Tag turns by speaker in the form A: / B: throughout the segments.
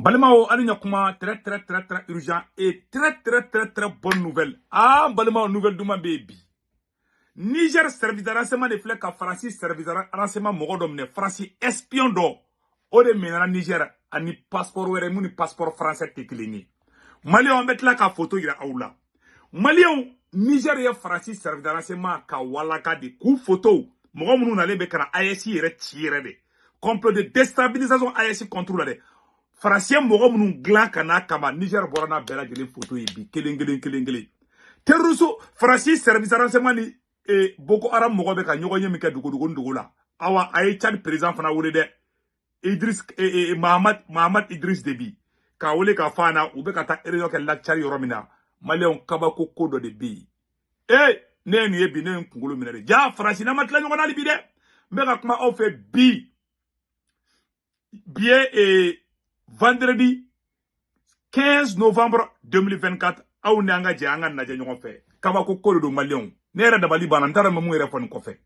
A: Balimao, Alignakuma, très urgent et très bonne nouvelle. Ah, Balimao, nouvelle de ma baby. Niger service de renseignement de flèches à Francis service de renseignement Mogodom, Francis espion d'eau. Ode menera Niger, ani passeport ou ni passeport français tekilini. Malien, on met là ka photo ira aoula. Malien, Niger et Francis service de renseignement ka walaka de coup photo. Mogomunu n'allait bekara ASI ire tire de. Complot de déstabilisation ASI contrôle de. Français mogo munu glan kana kama Niger borana bela jelen photo yibi kelengele terrorisme Français service renseignement ni Boko Haram mogo be ka nyogo nyemi ka dugu la awa ay Tchad président fana wole de Idriss Mahamad Idriss Déby ka wole ka fana ube ka ta réunion ke lac Tchad yoromina Malion kabako kodo de bi ne ni ebi ne nkungolo minere ja Français na matla nyogo na libi de mbeka kuma on fait vendredi 15 novembre 2024 aw ne anga je anga naje ñogon fe kaba ko kolo do malion ne era dabali bana ntara mamu ere fon ko fe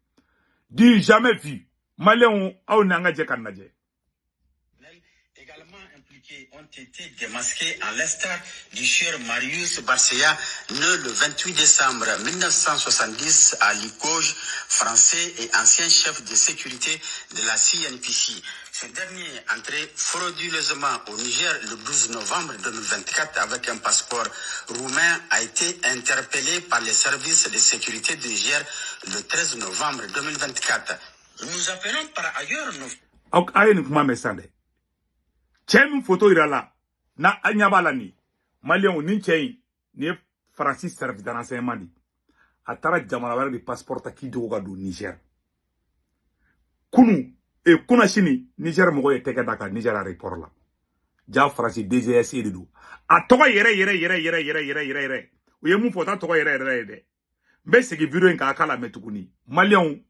A: du jamais vu malion aw ne anga je kan naje
B: également impliqués ont été démasqués à l'instar du cher Marius Barseya, né le 28 décembre 1970 à Likoge, français et ancien chef de sécurité de la CNPC. Ce dernier entré frauduleusement au Niger le 12 novembre 2024 avec un passeport roumain a été interpellé par les services de sécurité du Niger le 13 novembre 2024. Nous appelons par ailleurs nos...
A: Chem photo irala na anyabala ni Malion ni chei ni Francis service de renseignement di atara jamana wala di passeport ki dogo do Niger kunu kuna shini Niger mo ye teke daka Niger aéroport la ja Francis DGS de do a togo yere uye mu photo togo yere de mbe segi video en ka kala metukuni Malion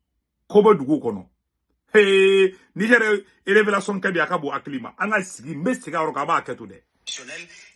A: kobo dugu kono Niger et révélation kabi akabo aklima anga sigi mbe oro ka ba ketu de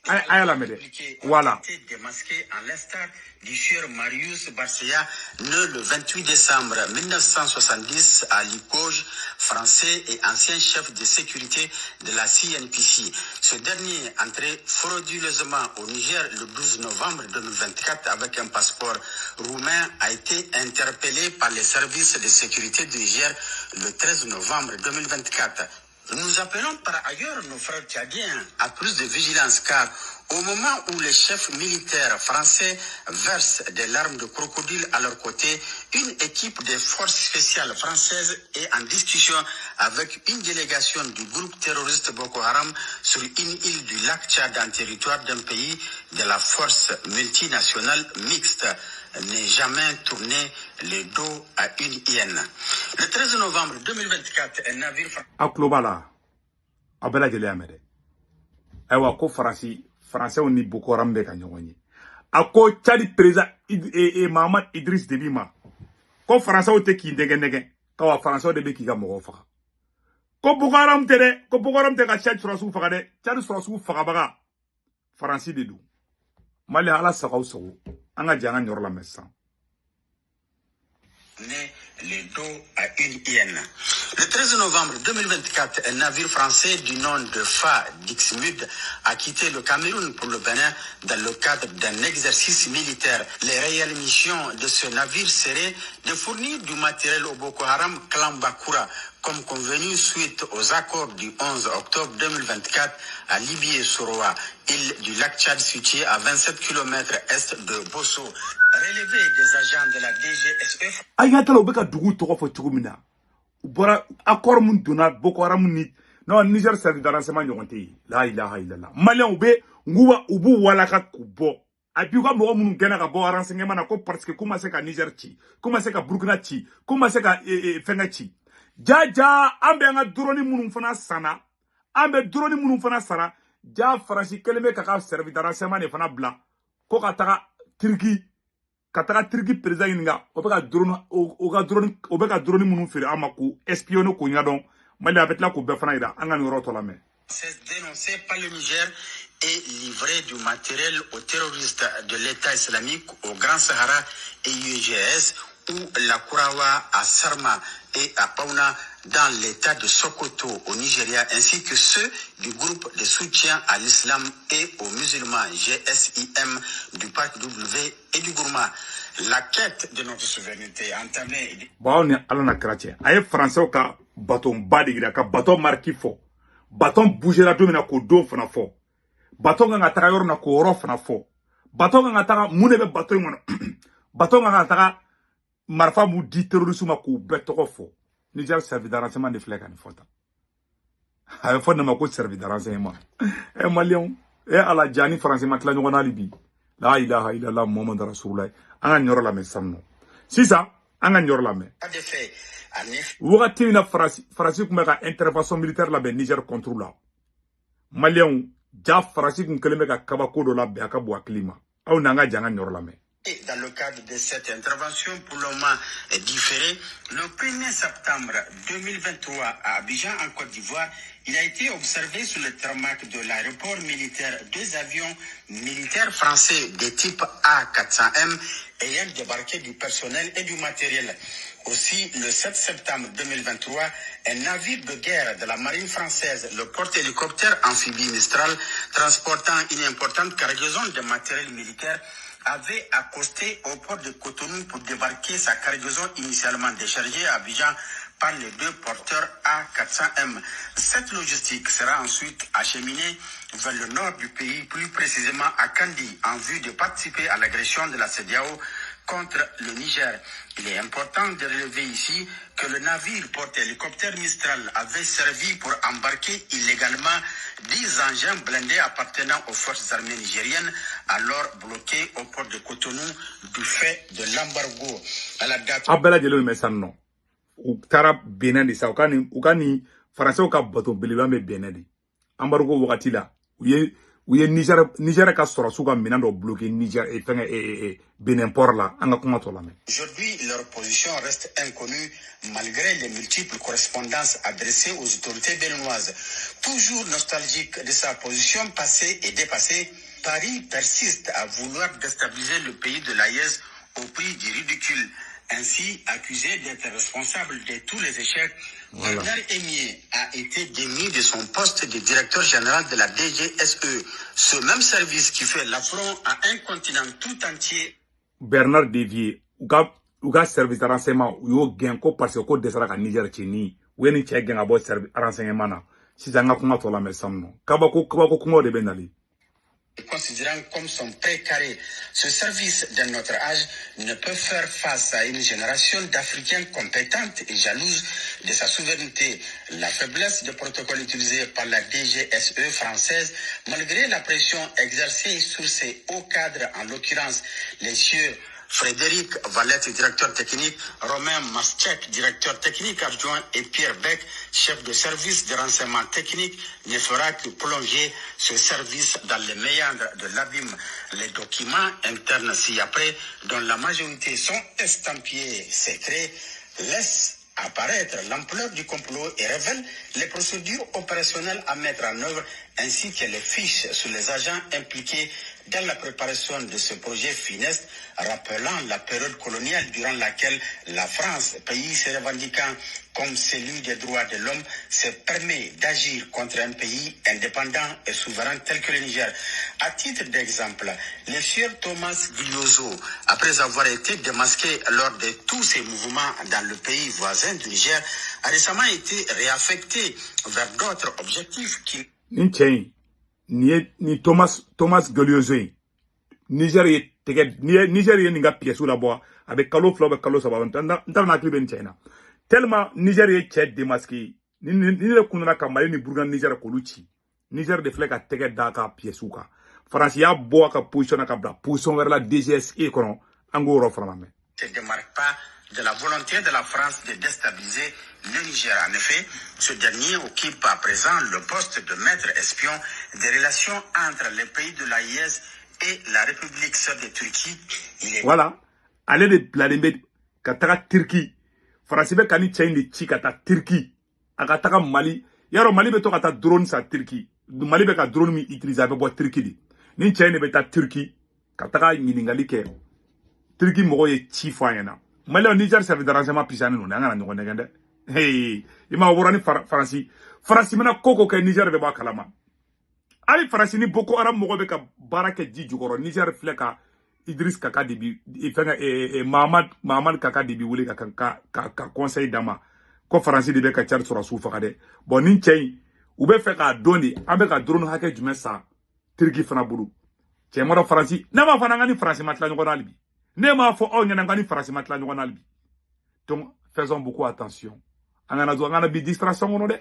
A: ay la mede voilà
B: démasqué à l'instar du cher Marius Barseya, né le 28 décembre 1970 à Likoge, français et ancien chef de sécurité de la CNPC. Ce dernier entré frauduleusement au Niger le 12 novembre 2024 avec un passeport roumain a été interpellé par les services de sécurité du Niger le 13 novembre 2024. Nous appelons par ailleurs nos frères tchadiens à plus de vigilance car au moment où les chefs militaires français versent des larmes de crocodile à leur côté, une équipe des forces spéciales françaises est en discussion avec une délégation du groupe terroriste Boko Haram sur une île du lac Tchad en territoire d'un pays de la force multinationale mixte. N'est jamais tourné le dos à une hyène. Le 13 novembre 2024, un navire
A: Aklobala abela jele amede ewa ko français on ni Boko Haram be ka nyogoni ako Tchad président Mahamad Idriss Déby ma ko français o te ki ndege ka wa français de be ki ga mogo fa ko Boko Haram te ka Tchad surasu fa de Tchad surasu fa baga français de do mali ala sakaw sago anga janga nyor la messa
B: le dos à une hyène. Le 13 novembre 2024, un navire français du nom de Fa Dixmude a quitté le Cameroun pour le Bénin dans le cadre d'un exercice militaire. Les réelles missions de ce navire seraient de fournir du matériel au Boko Haram clan Bakura, comme convenu suite aux accords du 11 octobre 2024 à Libié-Soroa, île du lac Tchad située à 27 km est de Bosso. Relevé des agents de la DGSF.
A: Ayatala obeka dugu togo fo chugumina. Bora accord mun dona Boko Haram ni no Niger service de renseignement ñogonte la ilaha illallah. Malien ube nguwa ubu walaka kubo. Abi ko mo mun gena ka bo renseignement na ko parce que comment c'est ka Niger ci, comment c'est ka Burkina ci, comment c'est ka fenga ci. Jaja ambe nga drone munun fana sana. Ambe drone munun fana sana. Ja farasi keleme ka service de renseignement ne fana bla. Ko ka taga Turki kataka Turki président inga obeka drone munu fere amaku espionner ko nyadon mali abetla ko be fana ida anga ni roto la me
B: dénoncé par le Niger et livré du matériel aux terroristes de l'État islamique au Grand Sahara et UGS ou la Kourawa à Sarma et à Pauna dans l'état de Sokoto au Nigeria, ainsi que ceux du groupe de soutien à l'islam et aux musulmans GSIM du Parc W et du Gourma. La quête de notre souveraineté entamée...
A: Bon, on est à la chrétien. Aïe français au cas, bâton badigra, ka bâton marqué fort. Bâton bouger la domina ko don fana fort. Bâton nga taka yor na ko rof na fort. Bâton nga taka munebe bâton ngono. Bâton nga taka marfa mu di terrorisme ko betoko fort. Niger servi de renseignement de flèche en fota. Aïe faut ne ma ko servi de renseignement. Eh malien, eh ala jani français matla ngona libi. La ilaha illallah Muhammad Rasulullah. Anga nyoro la mesamno. Sisa, anga nyoro la me. Wagati na Farasi kumeka intervention militaire la be Niger contrôle la. Malien, ja Farasi kumkeleme ka kabako do la be akabu klima. Au nanga janga nyoro la me.
B: Dans le cadre de cette intervention pour le moment différée, le 1er septembre 2023 à Abidjan, en Côte d'Ivoire, il a été observé sur le tarmac de l'aéroport militaire 2 avions militaires français de type A400M ayant débarqué du personnel et du matériel. Aussi, le 7 septembre 2023, un navire de guerre de la marine française, le porte-hélicoptère amphibie Mistral, transportant une importante cargaison de matériel militaire, avait accosté au port de Cotonou pour débarquer sa cargaison initialement déchargée à Abidjan par les 2 porteurs A400M. Cette logistique sera ensuite acheminée vers le nord du pays, plus précisément à Kandi, en vue de participer à l'agression de la CEDEAO contre le Niger. Il est important de relever ici que le navire porte-hélicoptère Mistral avait servi pour embarquer illégalement 10 engins blindés appartenant aux forces armées nigériennes, alors bloqués au port de Cotonou du fait de l'embargo. À la date...
A: Abela jelo mesanno. U tara benandi sa ukani français ka bato belibambe benandi. Embargo wakati la. Uye Niger ka sora suka minando bloqué Niger et Benin port là anga kuma to la me.
B: Aujourd'hui, leur position reste inconnue malgré les multiples correspondances adressées aux autorités béninoises. Toujours nostalgique de sa position passée et dépassée, Paris persiste à vouloir déstabiliser le pays de l'AES au prix du ridicule. Ainsi, accusé d'être responsable de tous les échecs, Bernard Aimier a été démis de son poste de directeur général de la DGSE, ce même service qui fait l'affront à un continent tout entier.
A: Bernard Devier, uga service de renseignement, uyo genko parce que desara ka Niger chini, weni che genga bo service renseignement na. Si zanga kuma to la mesamno. Kabako kuma de benali.
B: Considérant comme son précaré, ce service de notre âge ne peut faire face à une génération d'Africains compétentes et jalouses de sa souveraineté. La faiblesse des protocoles utilisés par la DGSE française, malgré la pression exercée sur ses hauts cadres, en l'occurrence les cieux Frédéric Valette, directeur technique, Romain Maschek, directeur technique adjoint, et Pierre Beck, chef de service de renseignement technique, ne fera que plonger ce service dans les méandres de l'abîme. Les documents internes ci-après, dont la majorité sont estampillés secrets, laissent apparaître l'ampleur du complot et révèle les procédures opérationnelles à mettre en œuvre ainsi que les fiches sur les agents impliqués dans la préparation de ce projet funeste, rappelant la période coloniale durant laquelle la France, pays se revendiquant comme celui des droits de l'homme, se permet d'agir contre un pays indépendant et souverain tel que le Niger. À titre d'exemple, le sieur Thomas Guillozo, après avoir été démasqué lors de tous ses mouvements dans le pays voisin du Niger, a récemment été réaffecté vers d'autres objectifs qui...
A: Ni Thomas Guillozo, Niger ye ninga pièce la bois avec kalo flow avec kalo sababa ndana kliben China. Tellement Niger ye chet démasqué ni le kunna kamale ni Burkina Niger ko luchi. Niger de fleka tege daka pièce ka. France ya boa ka position ka bla position vers la DGSE kono angoro franame.
B: Ne démarque pas de la volonté de la France de déstabiliser le Niger. En effet, ce dernier occupe à présent le poste de maître espion des relations entre les pays de l'AIS et la République sœur de Turquie.
A: Voilà. Allez de Vladimir Kataka Turquie. France be kani chain de Chikata Turquie. Akataka Mali. Yaro Mali be to kata drone sa Turquie. Mali be ka drone mi utiliser avec bo Turquie di. Ni chain be ta Turquie. Kataka ngilingali ke. Turquie mo ye chi fa yana. Mali Niger servi de renseignement pisani no ngana ngo negende. hey ima worani faransi faransi mena koko ke Niger be ba kalama ali faransi ni boko haram mogo be ka barake ji jukoro Niger fleka Idriss Kaka Dibi ifenga Mahamad Kaka Dibi wuli ka conseil dama ko faransi de be ka char sura su fakade bon nin cey ube fe ka doni ambe ka drone hake jume sa tirki fana bulu cey mara faransi ne ma fana ngani faransi matla nyoko nalbi ne ma fo o nyana ngani faransi matla nyoko nalbi donc faisons beaucoup attention angana bi distraction ngono de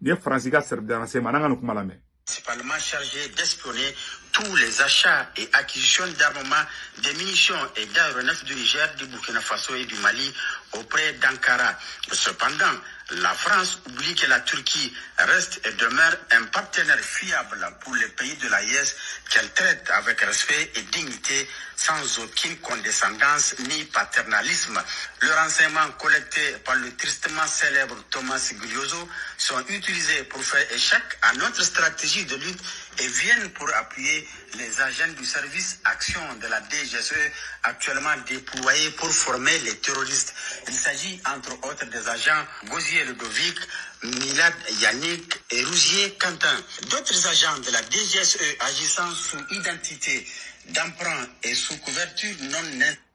A: ne faransi ka serbe dans ces mananga kuma la me
B: principalement chargé d'espionner tous les achats et acquisitions d'armements, de munitions et d'aéronefs du Niger, du Burkina Faso et du Mali auprès d'Ankara. Cependant, la France oublie que la Turquie reste et demeure un partenaire fiable pour les pays de l'AES qu'elle traite avec respect et dignité sans aucune condescendance ni paternalisme. Le renseignement collecté par le tristement célèbre Thomas Guglioso sont utilisés pour faire échec à notre stratégie de lutte et viennent pour appuyer les agents du service action de la DGSE actuellement déployés pour former les terroristes. Il s'agit entre autres des agents Gosier Ludovic, Milad Yannick et Rougier Quentin. D'autres agents de la DGSE agissant sous identité d'emprunt et sous couverture non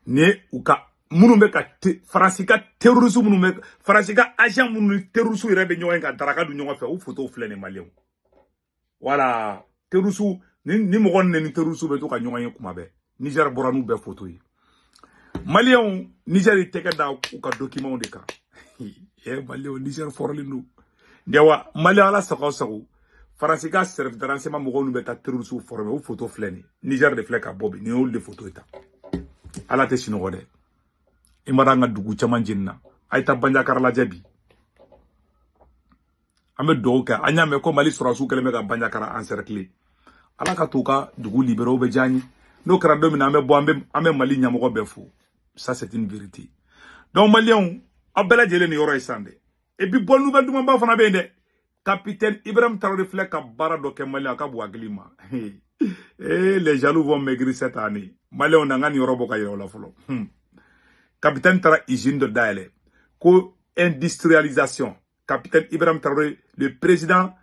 A: ne uka munumbe ka farasika terrorisme munumbe farasika agent munu terrorisme rebe nyoen ka daraka du nyonga fe ou photo flene malien voilà terrorisme ni mo gonne ni terrorisme be to ka nyonga kuma be Niger boranu be photo yi malien Niger teke da uka document de ka e malien Niger forle nu ndewa malien ala sako sako farasika serve de renseignement mo gonu be ta terrorisme formé ou photo flene Niger de fleka bobi ni ol de photo eta ala te sino gode imaranga dugu chaman jinna ayta banja karla jabi ame doka anya me ko Mali sura su kele me ga banja kara encercler ala ka tuka dugu libéro be jani no kara domina me bo ame Mali nyamo be fou ça c'est une vérité donc malien abela jele ni yoro isande et puis bonne nouvelle duma ba fana be de capitaine Ibrahim Traoré fleka barado ke Mali aka bo aglima et les jaloux vont maigrir cette année malien nangani yoro boka yoro la folo capitaine Tara usine de Daele, co-industrialisation. Capitaine Ibrahim Traoré, le président,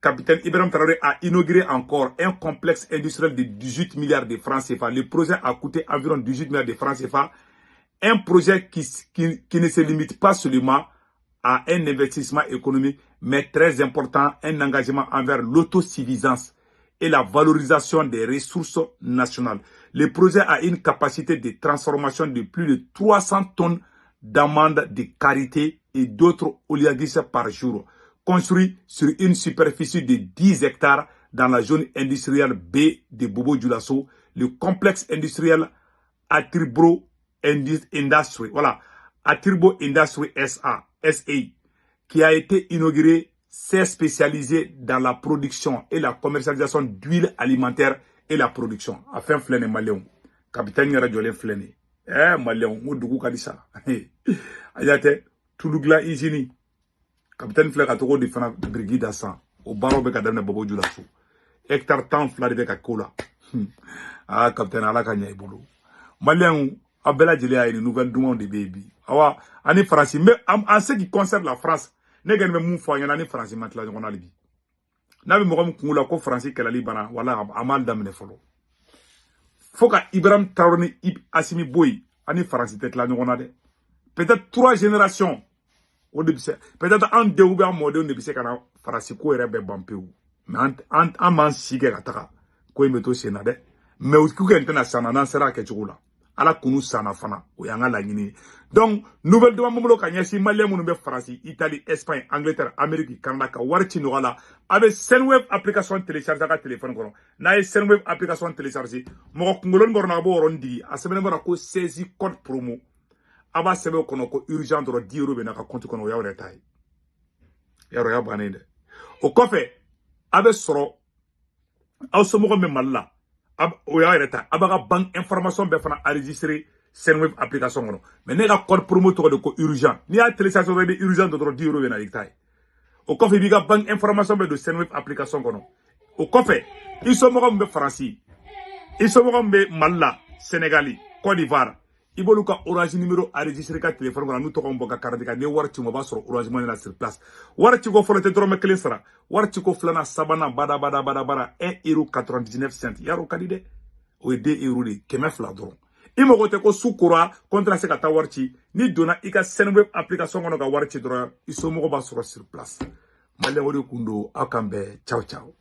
A: capitaine Ibrahim Traoré a inauguré encore un complexe industriel de 18 milliards de francs CFA. Le projet a coûté environ 18 milliards de francs CFA. Un projet qui ne se limite pas seulement à un investissement économique, mais très important, un engagement envers l'autosuffisance et la valorisation des ressources nationales. Le projet a une capacité de transformation de plus de 300 tonnes d'amandes de karité et d'autres oléagineux par jour, construit sur une superficie de 10 hectares dans la zone industrielle B de Bobo Dioulasso. Le complexe industriel Atirbo Industry, voilà, Atirbo Industry SA, qui a été inauguré, s'est spécialisé dans la production et la commercialisation d'huile alimentaire et la production. Afin flene malien. Capitaine Yara Jolé flene. Malien, Moudou Kadissa. Ayate, Toulougla Izini. Capitaine Flek a trop de fana brigade à 100. Au barreau Bekadane Bobo Dioulasso. Hectare temps flade de Kakola. Ah, Capitaine Alakanya et Boulou. Malien, Abela Jolé a une nouvelle demande de baby. Awa, Anne France, mais en ce qui concerne la France, ne gagne même mou yana ni France matla ngona libi nabi mo ko ngula ko France kala libana wala amal damne folo foka Ibrahim Traoré Assimi Boy ani France tête la ngona de peut-être 3 générations au début peut-être en deux ou bien mode on début kana France ko rebe bampeu mais en man sige ataka ko meto sena de mais o ku kentena sana nan sera ke chugula ala kunu sana fana o yanga la ngini donc nouvelle demande momo kanya si malien munu be France Italie Espagne Angleterre Amérique Canada ka warti no ala avec Senweb application télécharger ka téléphone kono na e Senweb application télécharger mo ko ngolon gorna bo rondi a semaine bara ko saisi code promo aba sebe kono ko urgent do 10 euros be na ka compte kono ya retay ya ro ya banende o kofe abe soro aw so mo ko me malla o ya reta abaga bank information be fana enregistrer Senweb application kono mais ne ga code promo to de ko urgent ni a télécharger de urgent de 10 euros be na iktai o kofe biga bank information be de Senweb application kono o kofe iso mo be France iso mo be Malla Sénégali Côte d'Ivoire i b'olu ka orange numéro enregistré ka téléphone kɔnɔ n'u tɔgɔ bɔ ka carte ka n'i ye wari ci o b'a sɔrɔ orange money na sur place wari ci ko fɔlɔ tɛ dɔrɔmɛ 1 sara wari ci ko filanan sabanan bada 1,99 € yarɔ o ka di dɛ o ye 2 € de 200 dɔrɔn i mago tɛ ko su kora kontra se ka taa wari ci ni donna i ka Senweb application kɔnɔ ka wari ci dɔrɔn i somɔgɔ b'a sɔrɔ sur place maliyɛn o de kun don aw kan bɛn ciao ciao